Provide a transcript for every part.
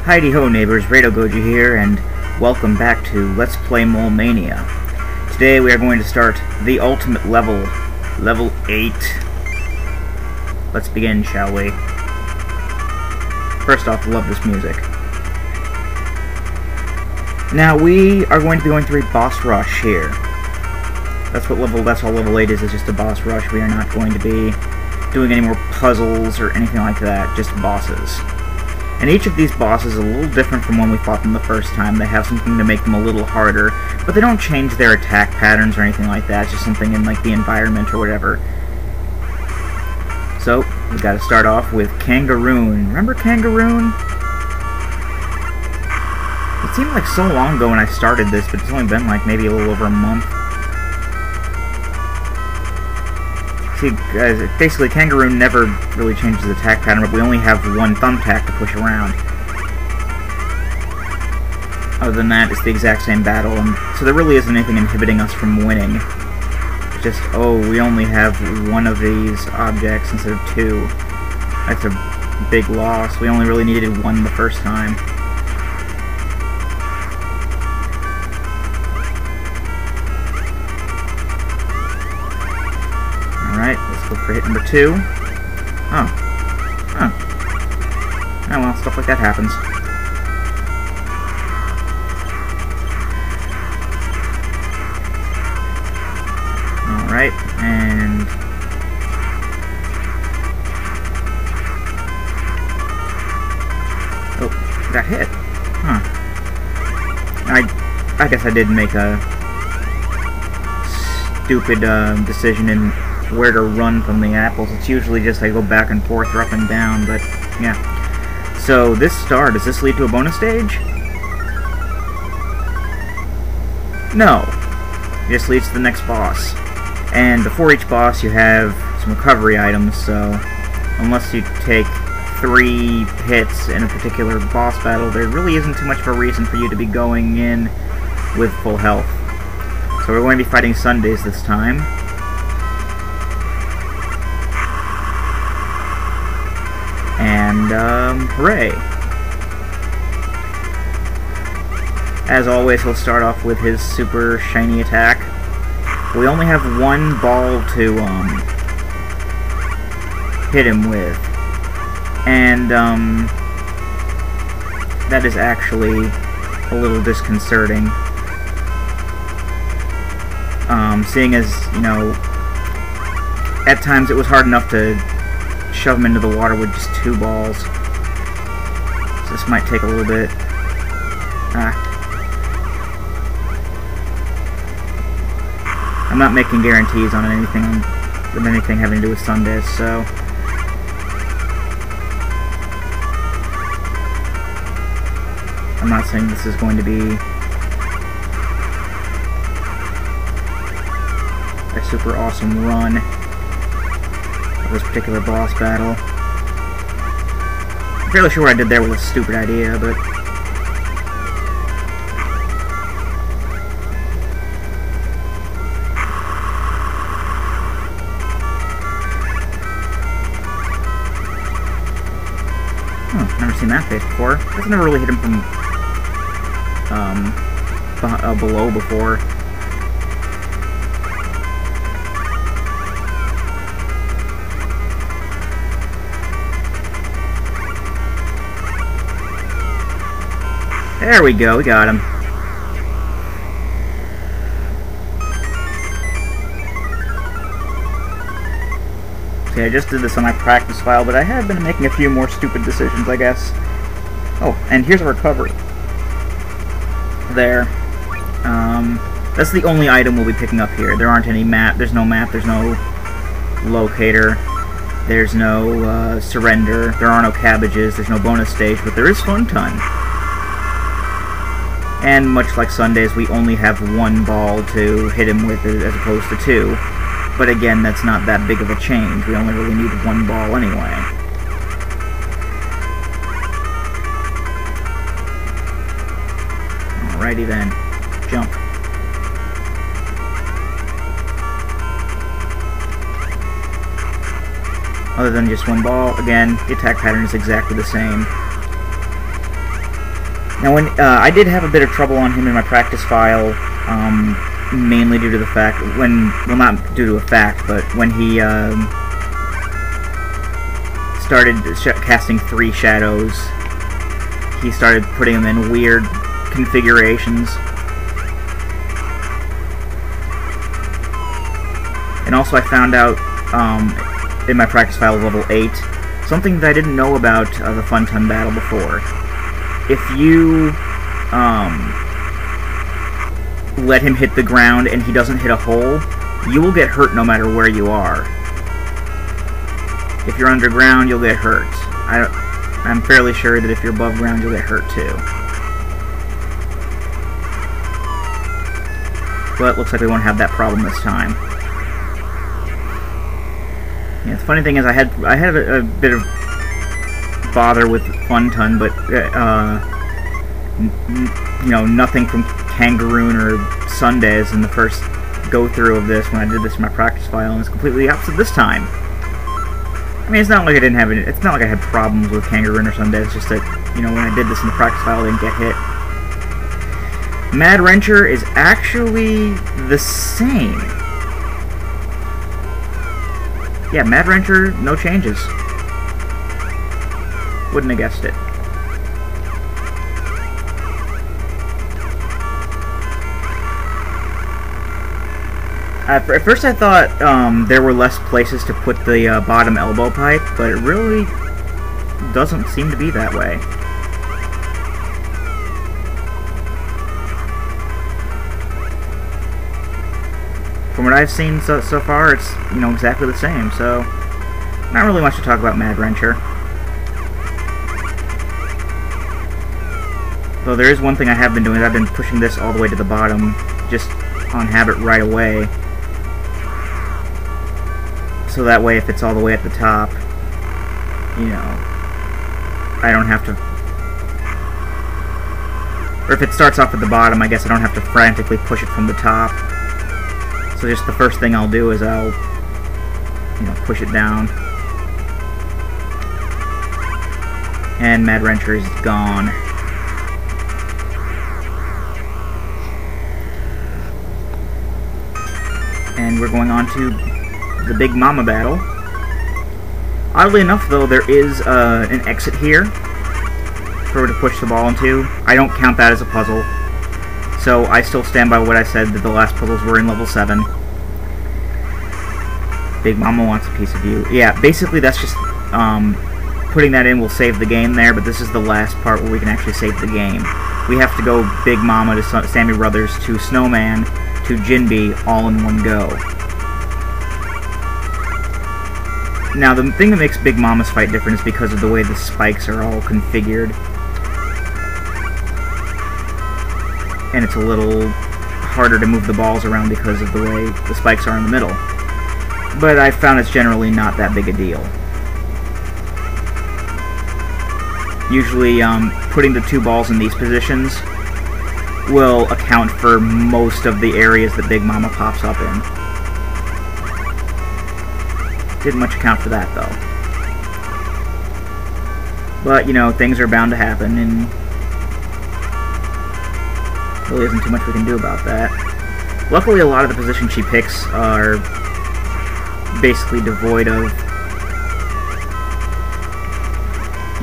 Heidi ho neighbors, Radio Goji here, and welcome back to Let's Play Mania. Today we are going to start the ultimate level, level 8. Let's begin, shall we? First off, love this music. Now we are going to be going through a boss rush here. That's all level 8 is just a boss rush. We are not going to be doing any more puzzles or anything like that, just bosses. And each of these bosses is a little different from when we fought them the first time. They have something to make them a little harder, but they don't change their attack patterns or anything like that. It's just something in like the environment or whatever. So, we gotta start off with Kangaroon. Remember Kangaroon? It seemed like so long ago when I started this, but it's only been like maybe a little over a month. See, guys, basically Kangaroon never really changes the attack pattern, but we only have one thumbtack to push around. Other than that, it's the exact same battle, and so there really isn't anything inhibiting us from winning. It's just, oh, we only have one of these objects instead of two. That's a big loss. We only really needed one the first time. Alright, let's look for hit number 2. Oh, well, stuff like that happens. Alright, and... oh, got hit. Huh. I guess I did make a stupid decision in where to run from the apples. It's usually just I go back and forth or up and down, but yeah. So this star, does this lead to a bonus stage? No. It just leads to the next boss. And before each boss you have some recovery items, so unless you take 3 hits in a particular boss battle, there really isn't too much of a reason for you to be going in with full health. So we're going to be fighting Sundes this time. And, hooray! As always, he'll start off with his super shiny attack. We only have one ball to, hit him with. And, that is actually a little disconcerting. Seeing as, you know, at times it was hard enough to shove him into the water with just 2 balls. So this might take a little bit. I'm not making guarantees on anything having to do with Sundes, so I'm not saying this is going to be a super awesome run this particular boss battle. I'm fairly sure what I did there was a stupid idea, but never seen that face before. I've never really hit him from below before. There we go, we got him. See, I just did this on my practice file, but I have been making a few more stupid decisions, I guess. Oh, and here's a recovery. There. That's the only item we'll be picking up here. There aren't any there's no map, there's no locator, there's no surrender, there are no cabbages, there's no bonus stage, but there is Funton. And much like Sundes, we only have one ball to hit him with as opposed to 2. But again, that's not that big of a change. We only really need one ball anyway. Alrighty then. Jump. Other than just one ball, again, the attack pattern is exactly the same. Now, when I did have a bit of trouble on him in my practice file, mainly due to the fact well, not due to a fact, but when he started casting 3 shadows, he started putting them in weird configurations. And also I found out in my practice file level 8 something that I didn't know about the Funton battle before. If you let him hit the ground and he doesn't hit a hole, you will get hurt no matter where you are. If you're underground, you'll get hurt. I'm fairly sure that if you're above ground, you'll get hurt too. But looks like we won't have that problem this time. Yeah, the funny thing is I had a bit of bother with Funton, but you know, nothing from Kangaroon or Sundes in the first go-through of this when I did this in my practice file, and it's completely opposite this time. I mean, it's not like I didn't have any, it's not like I had problems with Kangaroon or Sundes, it's just that, you know, when I did this in the practice file, I didn't get hit. Mad Wrencher is actually the same. Yeah, Mad Wrencher, no changes. Wouldn't have guessed it. At first I thought there were less places to put the bottom elbow pipe, but it really doesn't seem to be that way. From what I've seen so far, it's, you know, exactly the same, so not really much to talk about Mad Wrencher. Though there is one thing I have been doing, I've been pushing this all the way to the bottom, just on habit right away. So that way, if it's all the way at the top, you know, I don't have to... Or if it starts off at the bottom, I guess I don't have to frantically push it from the top. So just the first thing I'll do is I'll, you know, push it down. And Mad Wrencher is gone. And we're going on to the Big Mama battle. Oddly enough, though, there is an exit here for her to push the ball into. I don't count that as a puzzle, so I still stand by what I said, that the last puzzles were in level 7. Big Mama wants a piece of you. Yeah, basically that's just putting that in will save the game there, but this is the last part where we can actually save the game. We have to go Big Mama to Sammy Brothers to Snowman to Jinby all in one go. Now, the thing that makes Big Mama's fight different is because of the way the spikes are all configured. And it's a little harder to move the balls around because of the way the spikes are in the middle. But I found it's generally not that big a deal. Usually, putting the 2 balls in these positions will account for most of the areas that Big Mama pops up in. Didn't much account for that, though. But, you know, things are bound to happen, and really isn't too much we can do about that. Luckily, a lot of the positions she picks are basically devoid of...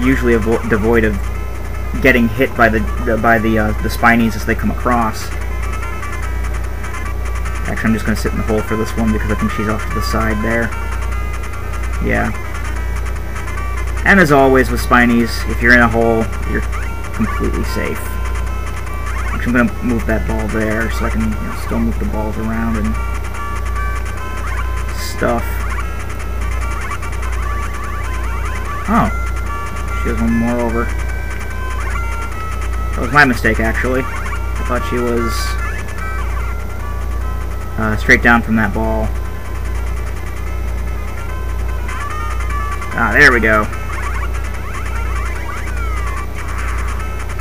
usually devoid of getting hit by the spinies as they come across. Actually, I'm just going to sit in the hole for this one because I think she's off to the side there. Yeah. And as always with spinies, if you're in a hole, you're completely safe. Actually, I'm going to move that ball there so I can, you know, still move the balls around and stuff. Oh. She has one more over. That was my mistake, actually. I thought she was straight down from that ball. Ah, there we go.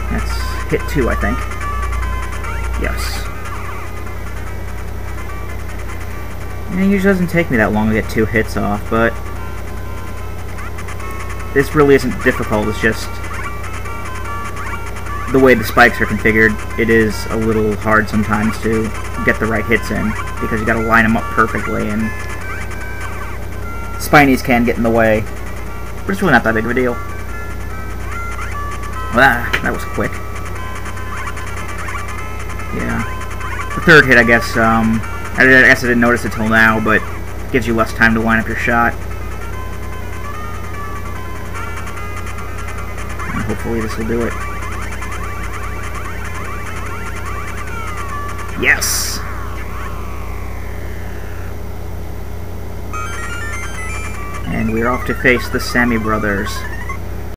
That's hit 2, I think. Yes. And it usually doesn't take me that long to get 2 hits off, but this really isn't difficult. It's just the way the spikes are configured, it is a little hard sometimes to get the right hits in, because you gotta line them up perfectly, and spinies can get in the way. But it's really not that big of a deal. Ah, that was quick. Yeah. The third hit, I guess I didn't notice it till now, but it gives you less time to line up your shot. And hopefully this will do it. Yes! And we're off to face the Sammy brothers.